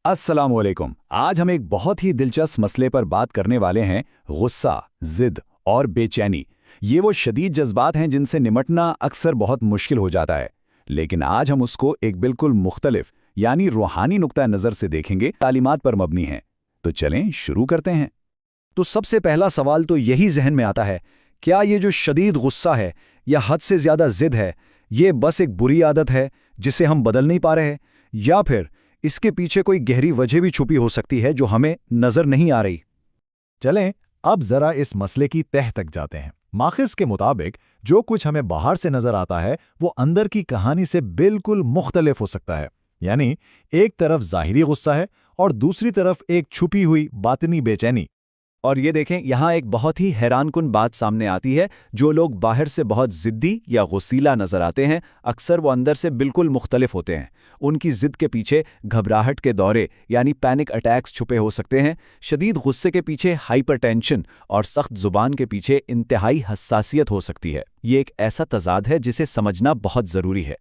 अस्सलाम वालेकुम। आज हम एक बहुत ही दिलचस्प मसले पर बात करने वाले हैं, गुस्सा, जिद और बेचैनी। ये वो शदीद जज्बात हैं जिनसे निमटना अक्सर बहुत मुश्किल हो जाता है, लेकिन आज हम उसको एक बिल्कुल मुख्तलिफ यानी रूहानी नुक्ता नज़र से देखेंगे, तालीमात पर मबनी हैं। तो चलें शुरू करते हैं। तो सबसे पहला सवाल तो यही जहन में आता है, क्या ये जो शदीद गुस्सा है या हद से ज़्यादा जिद है, ये बस एक बुरी आदत है जिसे हम बदल नहीं पा रहे, या फिर इसके पीछे कोई गहरी वजह भी छुपी हो सकती है जो हमें नज़र नहीं आ रही? चलें अब जरा इस मसले की तह तक जाते हैं। माखिज के मुताबिक जो कुछ हमें बाहर से नजर आता है वो अंदर की कहानी से बिल्कुल मुख्तलिफ हो सकता है। यानी एक तरफ ज़ाहिरी गुस्सा है और दूसरी तरफ एक छुपी हुई बातिनी बेचैनी। और ये देखें, यहाँ एक बहुत ही हैरानकुन बात सामने आती है। जो लोग बाहर से बहुत ज़िद्दी या गुस्सीला नज़र आते हैं, अक्सर वो अंदर से बिल्कुल मुख्तलिफ होते हैं। उनकी ज़िद के पीछे घबराहट के दौरे यानी पैनिक अटैक्स छुपे हो सकते हैं। शदीद गुस्से के पीछे हाइपरटेंशन और सख्त ज़ुबान के पीछे इंतहाई हसासियत हो सकती है। ये एक ऐसा तज़ाद है जिसे समझना बहुत ज़रूरी है।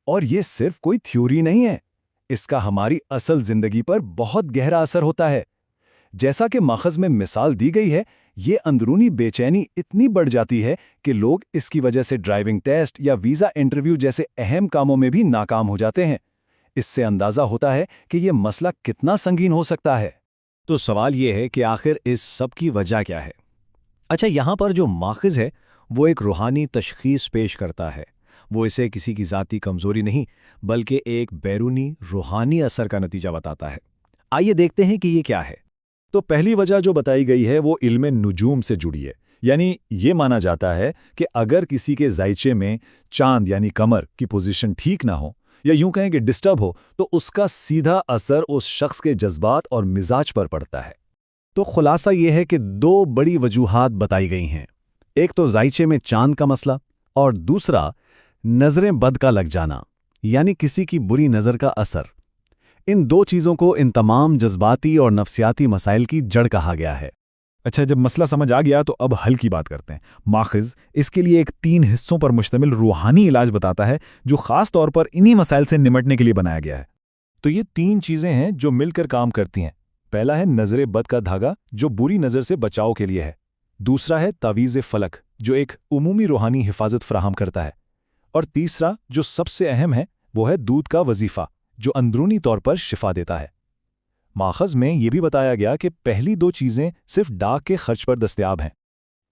और ये सिर्फ कोई थ्योरी नहीं है, इसका हमारी असल ज़िंदगी पर बहुत गहरा असर होता है। जैसा कि माखज़ में मिसाल दी गई है, ये अंदरूनी बेचैनी इतनी बढ़ जाती है कि लोग इसकी वजह से ड्राइविंग टेस्ट या वीज़ा इंटरव्यू जैसे अहम कामों में भी नाकाम हो जाते हैं। इससे अंदाज़ा होता है कि ये मसला कितना संगीन हो सकता है। तो सवाल ये है कि आखिर इस सब की वजह क्या है? अच्छा, यहाँ पर जो माखज़ है वो एक रूहानी तशख़ीस पेश करता है। वो इसे किसी की ज़ाती कमज़ोरी नहीं बल्कि एक बैरूनी रूहानी असर का नतीजा बताता है। आइए देखते हैं कि ये क्या है। तो पहली वजह जो बताई गई है वो इल्मे नुजूम से जुड़ी है। यानी ये माना जाता है कि अगर किसी के जायचे में चांद यानी कमर की पोजीशन ठीक ना हो या यूं कहें कि डिस्टर्ब हो तो उसका सीधा असर उस शख्स के जज्बात और मिजाज पर पड़ता है। तो खुलासा ये है कि दो बड़ी वजूहात बताई गई हैं। एक तो जायचे में चांद का मसला और दूसरा नज़रें बद का लग जाना यानी किसी की बुरी नज़र का असर। इन दो चीज़ों को इन तमाम जज्बाती और नफ्सियाती मसाइल की जड़ कहा गया है। अच्छा, जब मसला समझ आ गया तो अब हल की बात करते हैं। माखिज़ इसके लिए एक 3 हिस्सों पर मुश्तमिल रूहानी इलाज बताता है जो ख़ास तौर पर इन्हीं मसाइल से निमटने के लिए बनाया गया है। तो ये 3 चीज़ें हैं जो मिलकर काम करती हैं। पहला है नज़र बद का धागा जो बुरी नज़र से बचाव के लिए है। दूसरा है तावीज़ फलक जो एक उमूमी रूहानी हिफाजत फराहम करता है। और तीसरा जो सबसे अहम है वो है दूध का वजीफ़ा जो अंदरूनी तौर पर शिफा देता है। माखज़ में ये भी बताया गया कि पहली 2 चीज़ें सिर्फ डाक के खर्च पर दस्तयाब हैं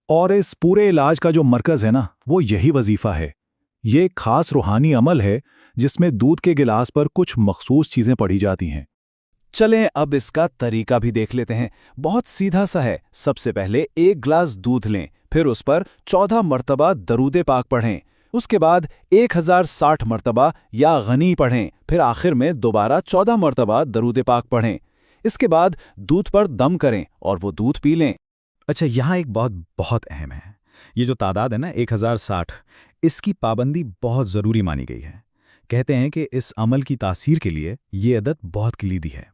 और इस पूरे इलाज का जो मरकज़ है ना वो यही वजीफ़ा है। ये एक ख़ास रूहानी अमल है जिसमें दूध के गिलास पर कुछ मखसूस चीज़ें पढ़ी जाती हैं। चलें अब इसका तरीका भी देख लेते हैं। बहुत सीधा सा है। सबसे पहले 1 गिलास दूध लें, फिर उस पर 14 मरतबा दरूद पाक पढ़ें। उसके बाद 1060 मरतबा या गनी पढ़ें, फिर आखिर में दोबारा 14 मरतबा दरूद पाक पढ़ें। इसके बाद दूध पर दम करें और वो दूध पी लें। अच्छा, यहाँ एक बहुत अहम है। ये जो तादाद है ना 1060, इसकी पाबंदी बहुत ज़रूरी मानी गई है। कहते हैं कि इस अमल की तासीर के लिए ये अदद बहुत कलीदी है।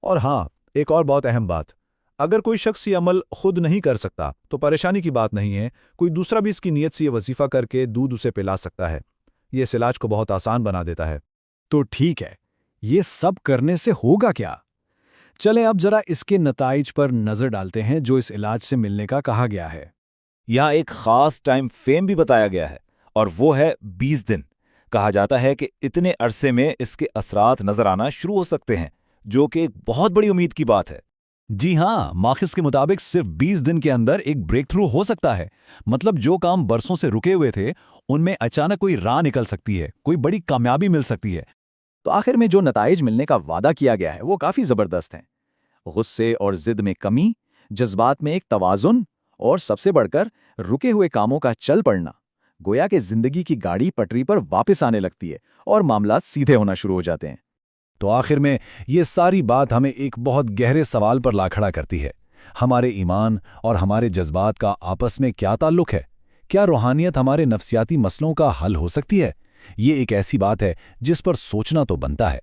और हाँ, एक और बहुत अहम बात, अगर कोई शख्स ये अमल खुद नहीं कर सकता तो परेशानी की बात नहीं है, कोई दूसरा भी इसकी नीयत से ये वजीफ़ा करके दूध उसे पिला सकता है। ये इस इलाज को बहुत आसान बना देता है। तो ठीक है, ये सब करने से होगा क्या? चलें अब जरा इसके नताइज पर नज़र डालते हैं जो इस इलाज से मिलने का कहा गया है। यहाँ एक ख़ास टाइम फ्रेम भी बताया गया है और वो है 20 दिन। कहा जाता है कि इतने अरसे में इसके असरात नज़र आना शुरू हो सकते हैं, जो कि एक बहुत बड़ी उम्मीद की बात है। जी हाँ, माखिज़ के मुताबिक सिर्फ 20 दिन के अंदर एक ब्रेक थ्रू हो सकता है। मतलब जो काम बरसों से रुके हुए थे उनमें अचानक कोई राह निकल सकती है, कोई बड़ी कामयाबी मिल सकती है। तो आखिर में जो नताइज मिलने का वादा किया गया है वो काफ़ी ज़बरदस्त हैं। गुस्से और ज़िद में कमी, जज्बात में एक तवाज़ुन और सबसे बढ़कर रुके हुए कामों का चल पड़ना। गोया कि ज़िंदगी की गाड़ी पटरी पर वापस आने लगती है और मामलात सीधे होना शुरू हो जाते हैं। तो आखिर में ये सारी बात हमें एक बहुत गहरे सवाल पर ला खड़ा करती है। हमारे ईमान और हमारे जज्बात का आपस में क्या ताल्लुक है? क्या रूहानियत हमारे नफ्सियाती मसलों का हल हो सकती है? ये एक ऐसी बात है जिस पर सोचना तो बनता है।